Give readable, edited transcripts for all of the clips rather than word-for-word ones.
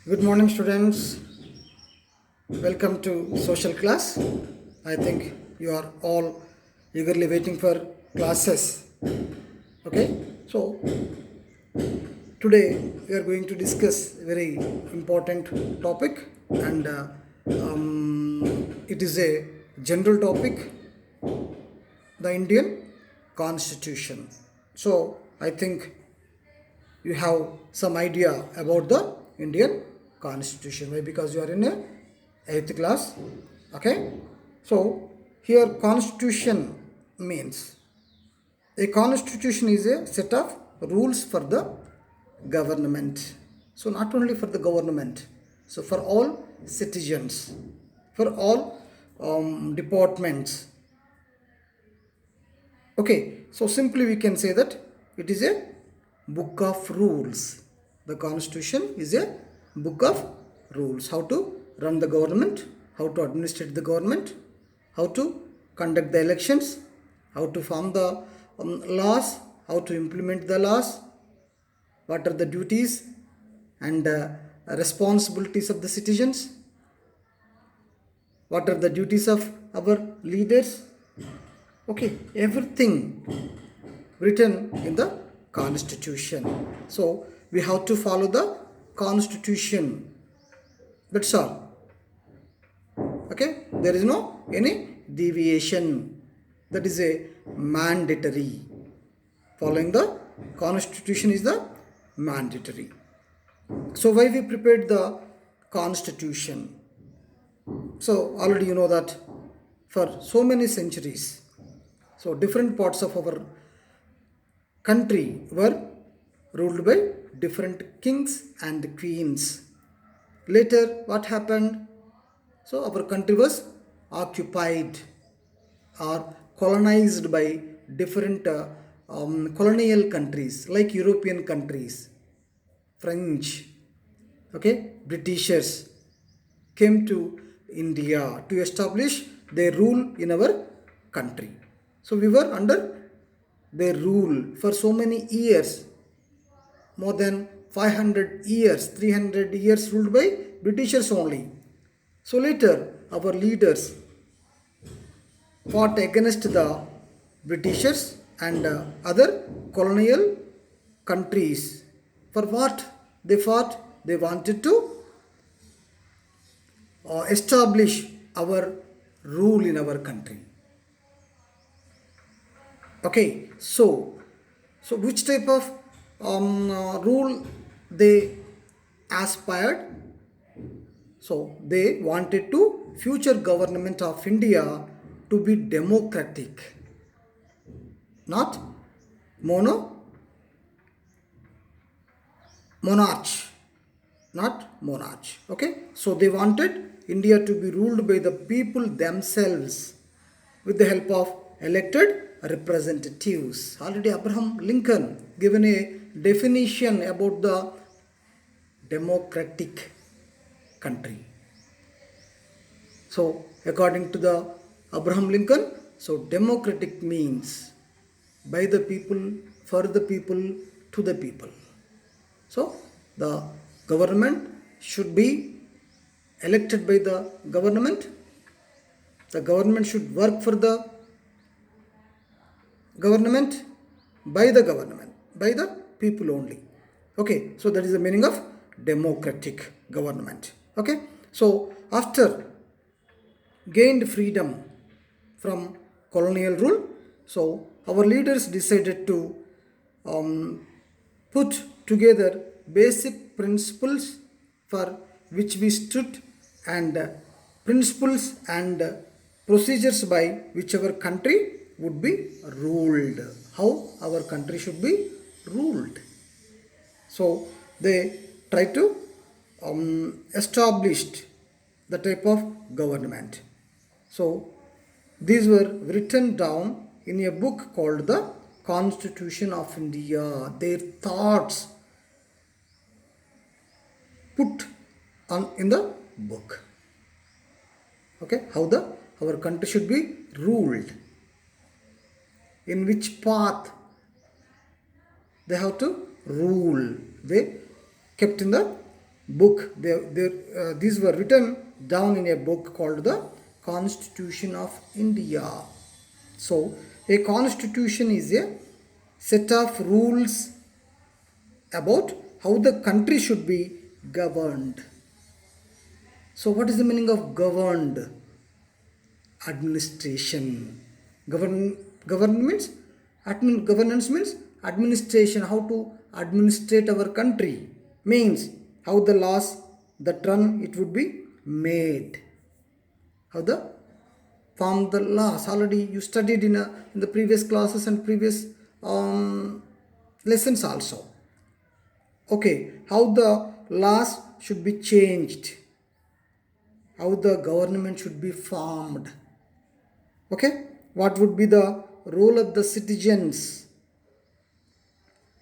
Good morning, students. Welcome to social class. I think you are all eagerly waiting for classes. Okay, so today we are going to discuss a very important topic, and it is a general topic, the Indian Constitution. So I think you have some idea about the Indian Constitution. Why? Because you are in a 8th class. Okay. So here Constitution means a constitution is a set of rules for the government. So not only for the government, so for all citizens, for all departments. Okay, so simply we can say that it is a book of rules. The constitution is a book of rules. How to run the government, how to administrate the government, how to conduct the elections, how to form the laws, how to implement the laws, what are the duties and responsibilities of the citizens, what are the duties of our leaders. Okay, everything written in the constitution. So we have to follow the constitution. That's all. Okay, there is no any deviation. That is a mandatory. Following the constitution is the mandatory. So why we prepared the constitution? So already you know that for so many centuries, so different parts of our country were ruled by different kings and queens. Later, what happened? So our country was occupied or colonized by different colonial countries like European countries, French, okay, Britishers came to India to establish their rule in our country. So we were under their rule for so many years, more than 500 years, 300 years ruled by Britishers only. So later, our leaders fought against the Britishers and other colonial countries. For what they fought? They wanted to establish our rule in our country. Okay, so which type of rule they aspired? So they wanted to future government of India to be democratic, not monarch, not monarch. Okay, so they wanted India to be ruled by the people themselves with the help of elected representatives. Already Abraham Lincoln given a definition about the democratic country. So according to the Abraham Lincoln, so democratic means by the people, for the people, to the people. So the government should be elected by the government. The government should work for the government, by the people only. Okay, so that is the meaning of democratic government. Okay, so after gained freedom from colonial rule, so our leaders decided to put together basic principles for which we stood, and principles and procedures by which our country would be ruled. How our country should be ruled. So they try to establish the type of government. So these were written down in a book called the Constitution of India. Their thoughts put on in the book. Okay, how our country should be ruled, in which path they have to rule. They kept in the book. These were written down in a book called the Constitution of India. So, a constitution is a set of rules about how the country should be governed. So, what is the meaning of governed? Administration. Governance means administration, how to administrate our country. Means how the laws that run it would be made. How the form the laws. Already you studied in the previous classes and previous lessons also. Okay, how the laws should be changed, how the government should be formed. Okay, what would be the role of the citizens,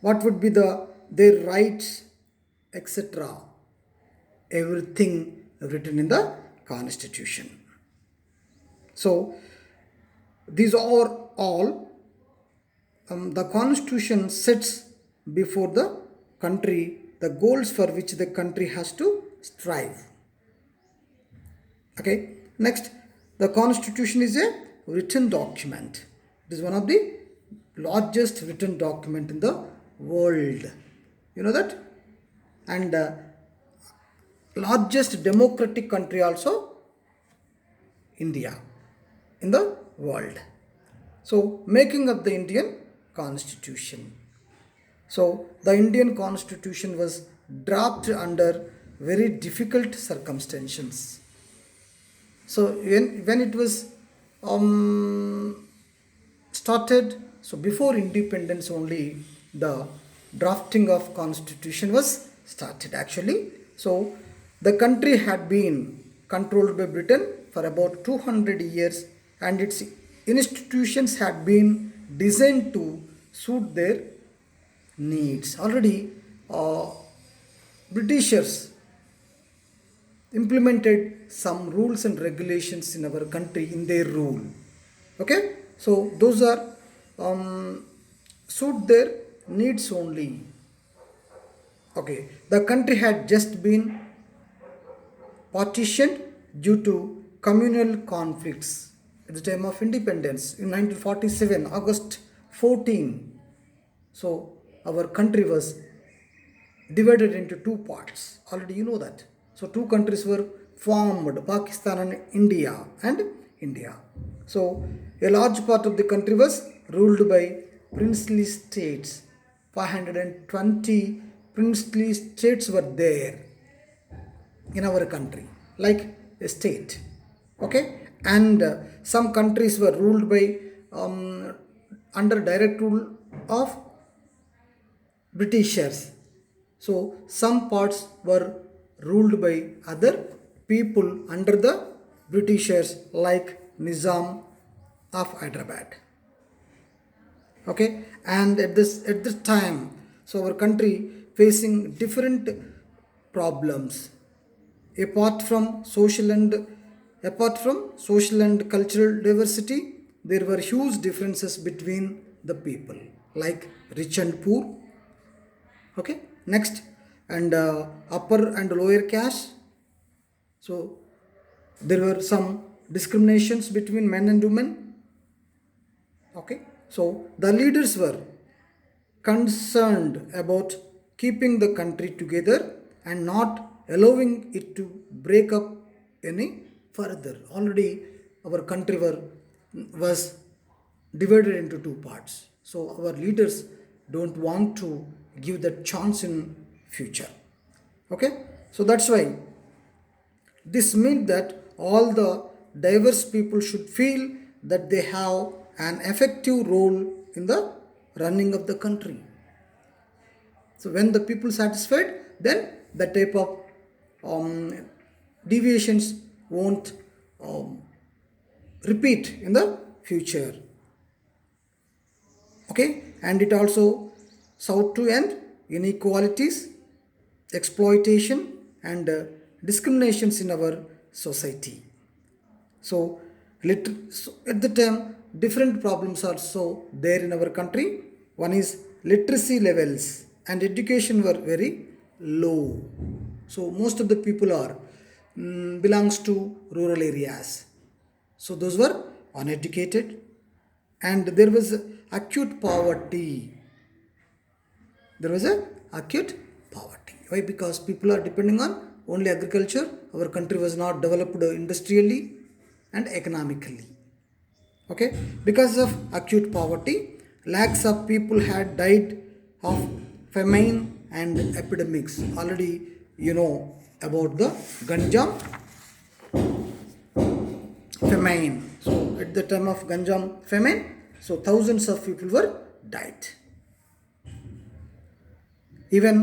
what would be their rights, etc. Everything written in the constitution. So these are all the constitution sets before the country the goals for which the country has to strive. Okay, next, the constitution is a written document. It is one of the largest written document in the world. You know that? And largest democratic country also, India, in the world. So, making up the Indian constitution. So, the Indian constitution was drafted under very difficult circumstances. So, when it was started, so before independence only the drafting of constitution was started actually. So, the country had been controlled by Britain for about 200 years and its institutions had been designed to suit their needs. Already Britishers implemented some rules and regulations in our country in their rule. Okay, so those are suit their needs only. Okay, the country had just been partitioned due to communal conflicts at the time of independence in 1947, August 14. So our country was divided into two parts. Already you know that. So two countries were formed, Pakistan and India. So a large part of the country was ruled by princely states. 520 princely states were there in our country, like a state. Okay, and some countries were ruled by under direct rule of Britishers. So some parts were ruled by other people under the Britishers, like Nizam of Hyderabad. Okay, and at this time, so our country facing different problems apart from social and cultural diversity. There were huge differences between the people, like rich and poor. Okay, next, and upper and lower caste. So there were some discriminations between men and women. Okay, so the leaders were concerned about keeping the country together and not allowing it to break up any further. Already our country was divided into two parts. So our leaders don't want to give that chance in future. Okay, so that's why this means that all the diverse people should feel that they have an effective role in the running of the country. So when the people satisfied, then the type of deviations won't repeat in the future. Okay, and it also sought to end inequalities, exploitation, and discriminations in our society. So at the time, different problems are so there in our country. One is literacy levels and education were very low. So most of the people are belongs to rural areas. So those were uneducated, and there was acute poverty. There was a acute poverty. Why? Because people are depending on only agriculture. Our country was not developed industrially and economically. Okay, because of acute poverty, lakhs of people had died of famine and epidemics. Already you know about the Ganjam famine. So at the time of Ganjam famine, so thousands of people were died. Even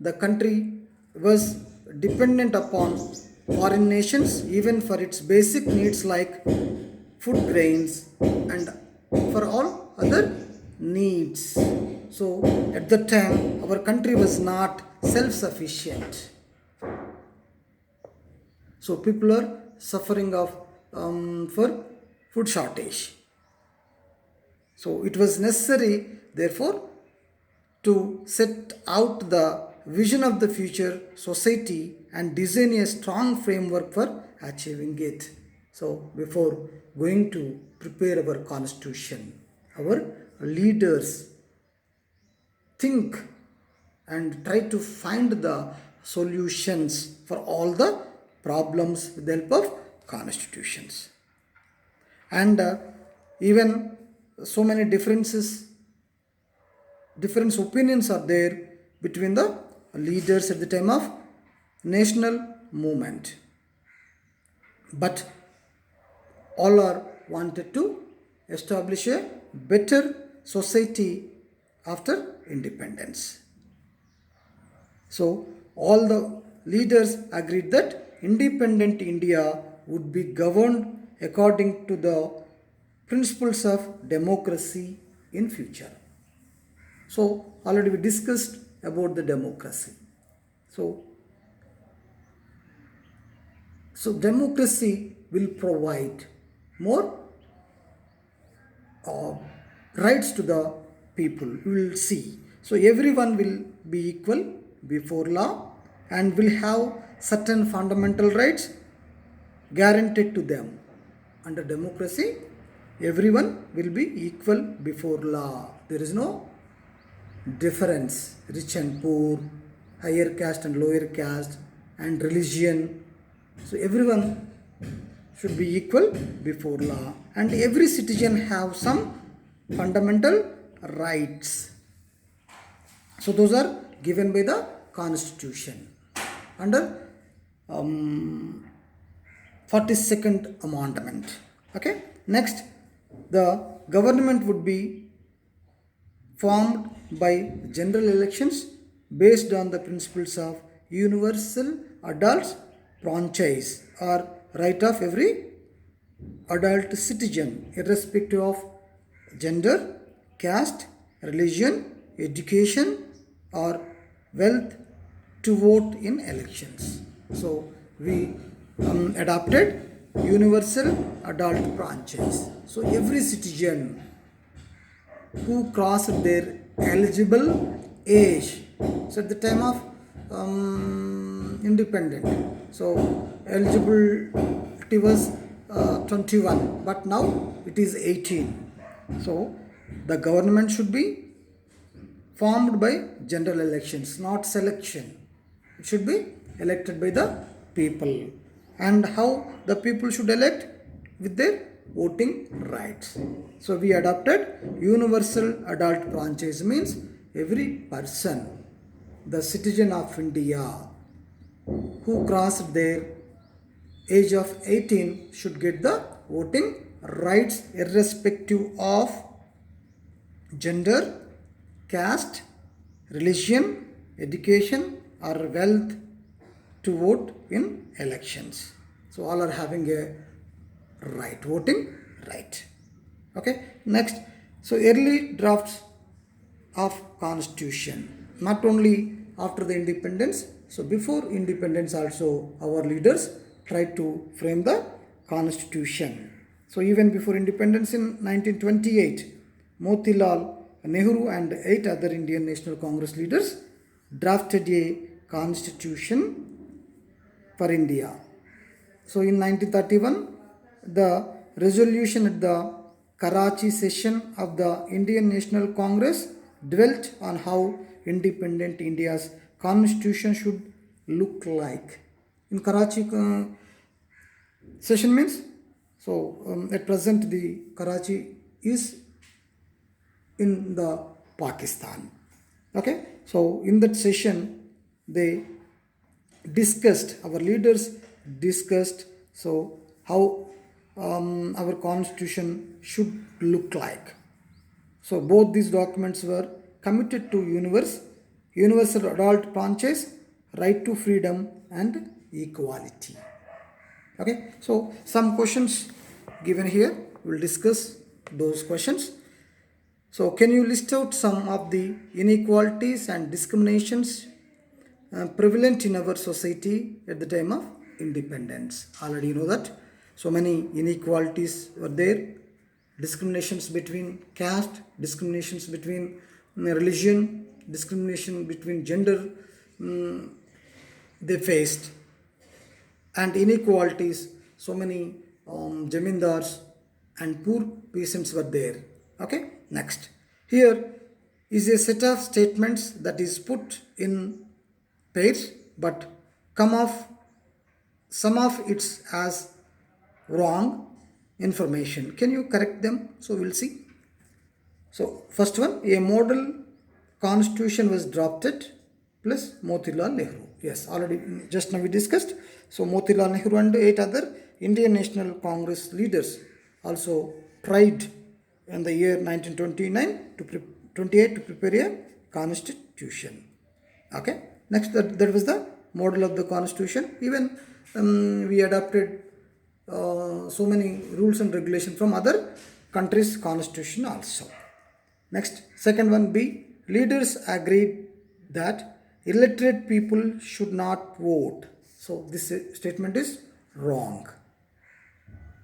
the country was dependent upon foreign nations even for its basic needs like food grains and for all other needs. So at the time our country was not self-sufficient. So people are suffering of for food shortage. So it was necessary therefore to set out the vision of the future society and design a strong framework for achieving it. So, before going to prepare our constitution, our leaders think and try to find the solutions for all the problems with the help of constitutions. And even so many different opinions are there between the leaders at the time of national movement, but all are wanted to establish a better society after independence. So all the leaders agreed that independent India would be governed according to the principles of democracy in future. So already we discussed about the democracy. So democracy will provide more rights to the people. We will see. So everyone will be equal before law and will have certain fundamental rights guaranteed to them. Under democracy, everyone will be equal before law. There is no difference, rich and poor, higher caste and lower caste, and religion. So everyone should be equal before law, and every citizen have some fundamental rights. So those are given by the constitution under 42nd amendment. Okay, next, the government would be formed by general elections based on the principles of universal adult franchise or right of every adult citizen irrespective of gender, caste, religion, education or wealth to vote in elections. So we adopted universal adult franchise. So every citizen who crossed their eligible age, so at the time of independent, so eligibility was 21, but now it is 18. So the government should be formed by general elections, not selection. It should be elected by the people. And how the people should elect? With their voting rights. So we adopted universal adult franchise, means every person, the citizen of India who crossed their age of 18 should get the voting rights irrespective of gender, caste, religion, education or wealth to vote in elections. So all are having a right, voting right. Okay, next, so early drafts of constitution, not only after the independence, so before independence also our leaders tried to frame the constitution. So even before independence in 1928, Motilal Nehru and 8 other Indian National Congress leaders drafted a constitution for India. So in 1931, the resolution at the Karachi session of the Indian National Congress dwelt on how independent India's constitution should look like. In Karachi session means, so at present the Karachi is in the Pakistan. Okay, so in that session they discussed, our leaders discussed, so how our constitution should look like. So both these documents were committed to universal adult franchise, right to freedom and equality. Okay, so some questions given here, we'll discuss those questions. So can you list out some of the inequalities and discriminations prevalent in our society at the time of independence? Already you know that so many inequalities were there, discriminations between caste, discriminations between religion, discrimination between gender they faced, and inequalities, so many zamindars and poor peasants were there. Okay, next, here is a set of statements that is put in pairs but some of it's as wrong information. Can you correct them? So we'll see. So first one, a model constitution was drafted plus Motilal Nehru. Yes, already just now we discussed. So Motilal Nehru and 8 other Indian National Congress leaders also tried in the year 1929 to 28 to prepare a constitution. Okay, next, that was the model of the constitution. Even we adopted so many rules and regulations from other countries' constitution also. Next, second one, B, leaders agreed that illiterate people should not vote. So this statement is wrong.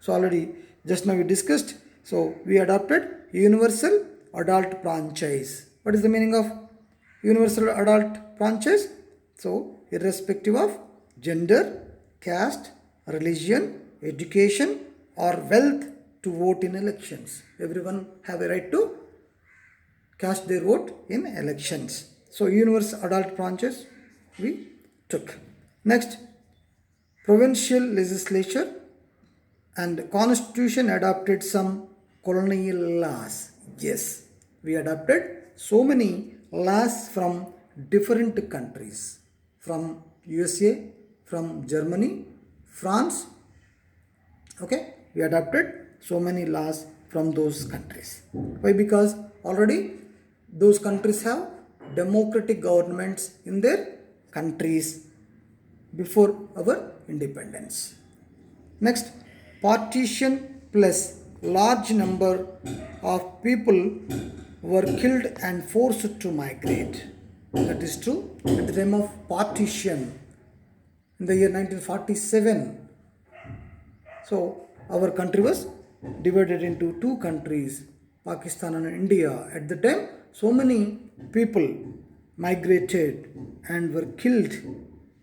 So already just now we discussed. So we adopted universal adult franchise. What is the meaning of universal adult franchise? So irrespective of gender, caste, religion, education or wealth, to vote in elections. Everyone have a right to cast their vote in elections. So universal adult franchise we took. Next, provincial legislature and constitution adopted some colonial laws. Yes, we adopted so many laws from different countries, from USA, from Germany, France. Okay, we adopted so many laws from those countries. Why? Because already those countries have democratic governments in their countries before our independence. Next, partition plus large number of people were killed and forced to migrate. That is true. At the time of partition in the year 1947, so our country was divided into two countries, Pakistan and India. At the time, so many people migrated and were killed.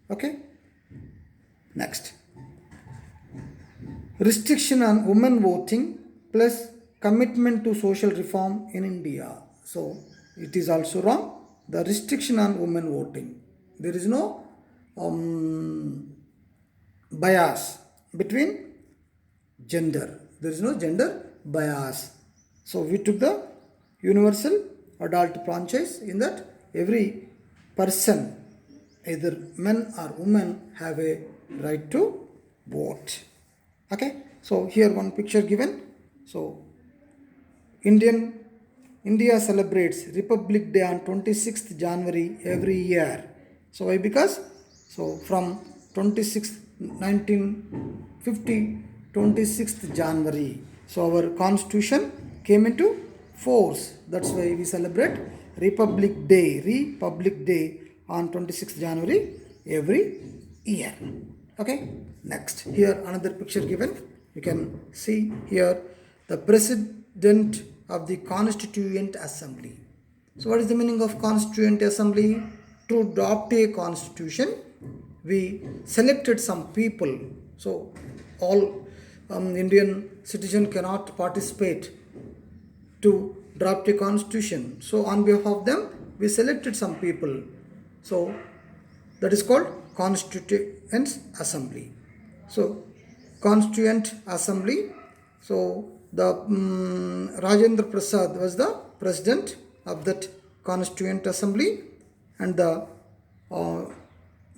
Okay. Next, restriction on women voting plus commitment to social reform in India. So it is also wrong. The restriction on women voting, there is no bias between gender. There is no gender bias. So we took the universal adult franchise, in that every person, either men or women, have a right to vote. Okay, so here one picture given. So India celebrates Republic Day on 26th January every year. So why? Because so from 1950 26th January, so our constitution came into force. That's why we celebrate Republic Day on 26th January every year. Okay, next, here another picture given. You can see here the president of the Constituent Assembly. So what is the meaning of Constituent Assembly? To adopt a constitution we selected some people. So all Indian citizen cannot participate to draft a constitution. So on behalf of them, we selected some people. So that is called Constituent Assembly. So Constituent Assembly. So the Rajendra Prasad was the president of that Constituent Assembly, and the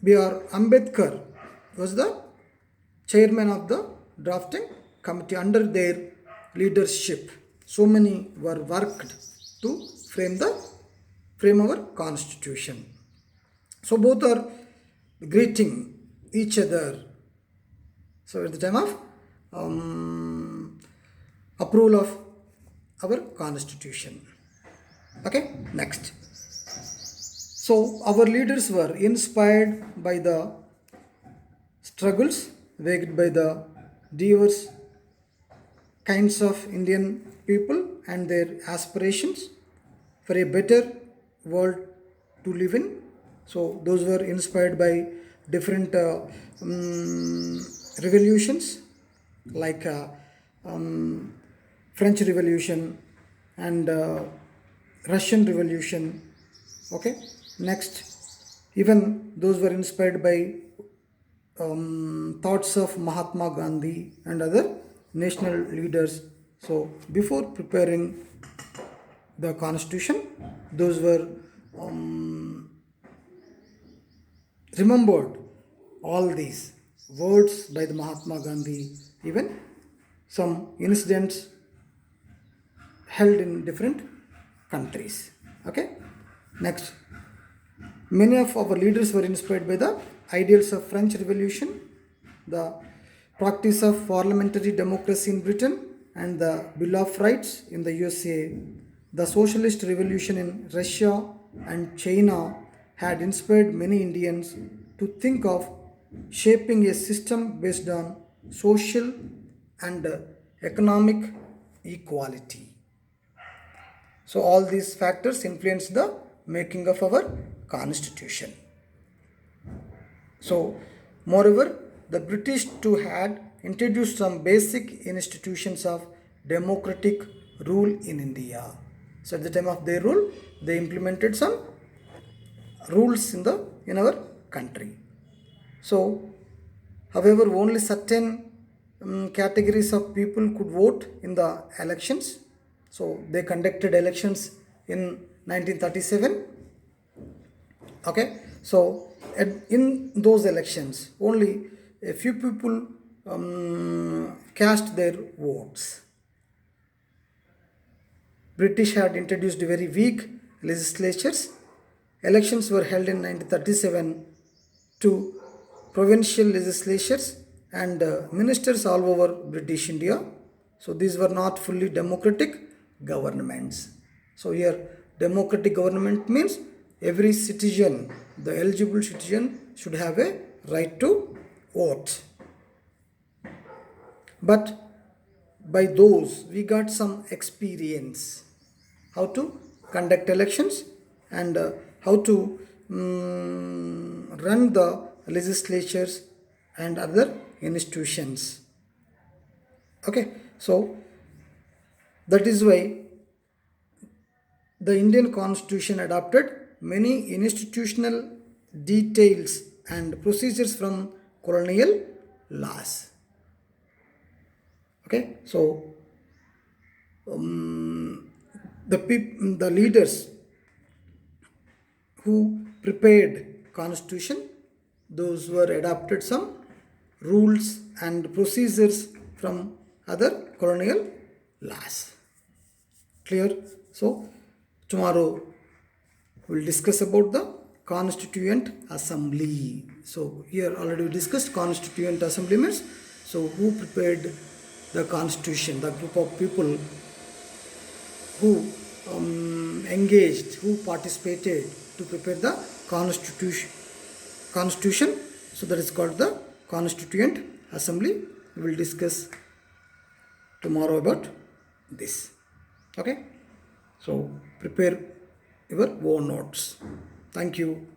B.R. Ambedkar was the chairman of the drafting committee. Under their leadership, so many were worked to frame our constitution. So both are greeting each other. So at the time of approval of our constitution. Okay, next. So our leaders were inspired by the struggles waged by the diverse kinds of Indian people and their aspirations for a better world to live in. So those were inspired by different revolutions like French Revolution and Russian Revolution. Okay, next, even those were inspired by thoughts of Mahatma Gandhi and other national leaders. So before preparing the constitution, those were remembered all these words by the Mahatma Gandhi, even some incidents held in different countries. Okay, next, many of our leaders were inspired by the ideals of French Revolution, the practice of parliamentary democracy in Britain, and the Bill of Rights in the USA. The socialist revolution in Russia and China had inspired many Indians to think of shaping a system based on social and economic equality. So all these factors influence the making of our constitution. So moreover, the British too had introduced some basic institutions of democratic rule in India. So at the time of their rule, they implemented some rules in our country. So, however, only certain categories of people could vote in the elections. So they conducted elections in 1937. Okay, so in those elections, only a few people cast their votes. British had introduced very weak legislatures. Elections were held in 1937 to provincial legislatures and ministers all over British India. So these were not fully democratic governments. So here democratic government means every citizen, the eligible citizen, should have a right to vote. But by those we got some experience how to conduct elections and how to run the legislatures and other institutions. Okay, so that is why the Indian Constitution adopted many institutional details and procedures from colonial laws. Okay, so the leaders who prepared constitution, those were adopted some rules and procedures from other colonial laws. Clear? So tomorrow we'll discuss about the Constituent Assembly. So here already we discussed Constituent Assembly means, so who prepared the constitution, the group of people who engaged, who participated to prepare the constitution. So that is called the Constituent Assembly. We will discuss tomorrow about this. Okay, so prepare your own notes. Thank you.